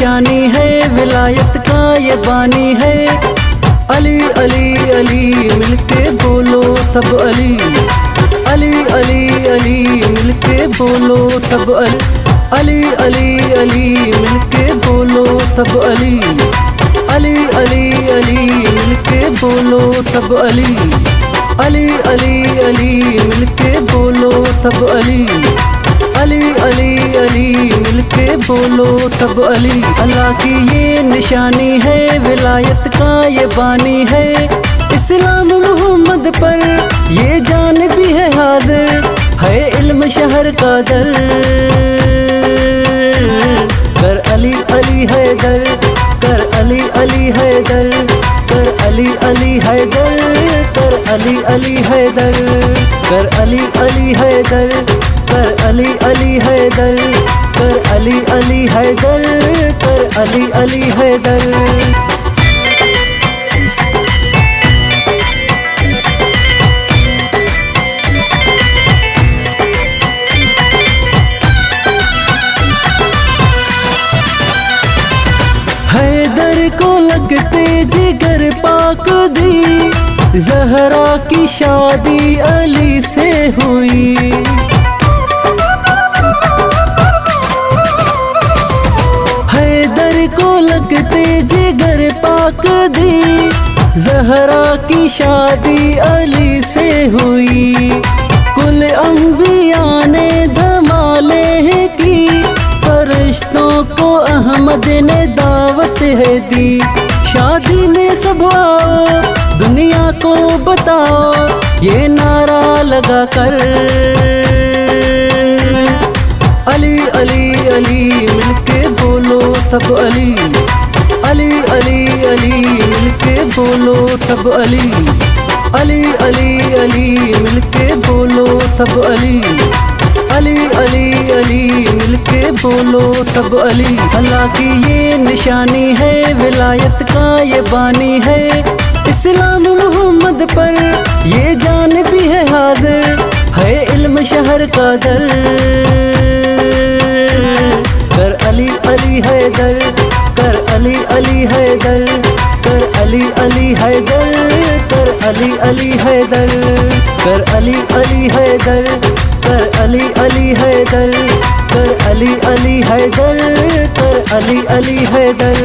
निशानी है, विलायत का ये बानी है। अली अली अली मिलके बोलो सब अली, अली अली अली मिलके बोलो सब अली, अली अली अली मिलके बोलो सब अली, अली अली अली मिलके बोलो सब अली, अली अली अली मिलके बोलो सब अली, अली अली अली मिलके बोलो सब अली। अल्लाह की ये निशानी है, विलायत का ये बानी है। इस्लाम मोहम्मद पर ये जान भी है हाजिर, है इल्म शहर का दर। कर अली अली हैदर, कर अली अली हैदर, कर अली अली हैदर, कर अली अली हैदर, कर अली अली हैदर, कर अली अली हैदर, कर अली अली हैदर, कर अली अली हैदर। हैदर को लगते जिगर पाक दी, ज़हरा की शादी अली से हुई। हैदर को लगते जिगर पाक दी, ज़हरा की शादी अली से हुई। कुल अंबिया ने धमाले की, फरिश्तों को अहमद ने दावत है दी। शादी में सब आओ, दुनिया को बताओ, ये नारा लगा कर। अली अली अली मिलके बोलो सब अली, अली अली अली मिलके बोलो सब अली, अली अली अली मिलके बोलो सब अली, अली अली अली मिलके बोलो सब अली। अल्लाह की ये निशानी है, विलायत का ये बानी है। इस्लाम मोहम्मद पर ये जान भी है हाजिर, है इल्म शहर का दर। कर अली अली हैदर, कर अली अली हैदर, कर अली अली हैदर, कर अली अली हैदर, कर अली अली हैदर, कर अली अली हैदर, कर अली अली हैदर, कर अली अली हैदर।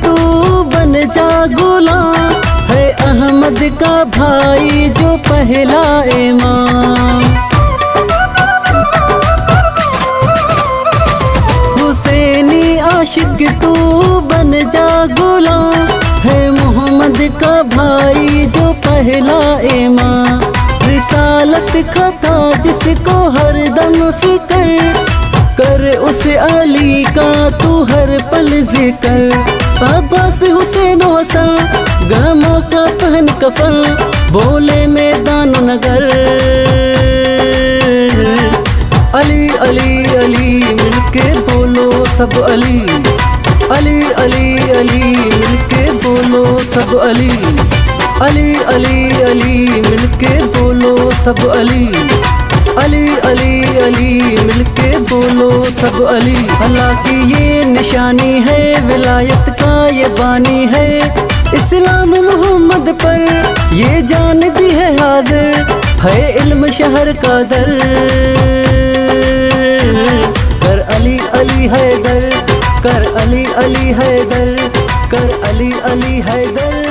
तू बन जा गुलाम, है अहमद का भाई जो पहला इमाम। हुसैनी आशिक तू बन जा गुलाम, है मोहम्मद का भाई जो पहला इमाम। रिसालत का था जिसको हर दम फिकर, कर उस अली का तू हर पल जिक्र। अब्बास हुसैन हसन गमों का पहन कफन, बोले मैदान नगर। अली अली अली मिलके बोलो सब अली, अली अली अली मिलके बोलो सब अली, अली अली अली मिलके बोलो सब अली, अली अली अली मिलके बोलो सब अली। अल्लाह की ये निशानी है, विलायत का ये बानी है। इस्लाम मोहम्मद पर ये जान भी है हाजिर, है इल्म शहर का दर। कर अली अली हैदर, कर अली अली हैदर, कर अली अली हैदर।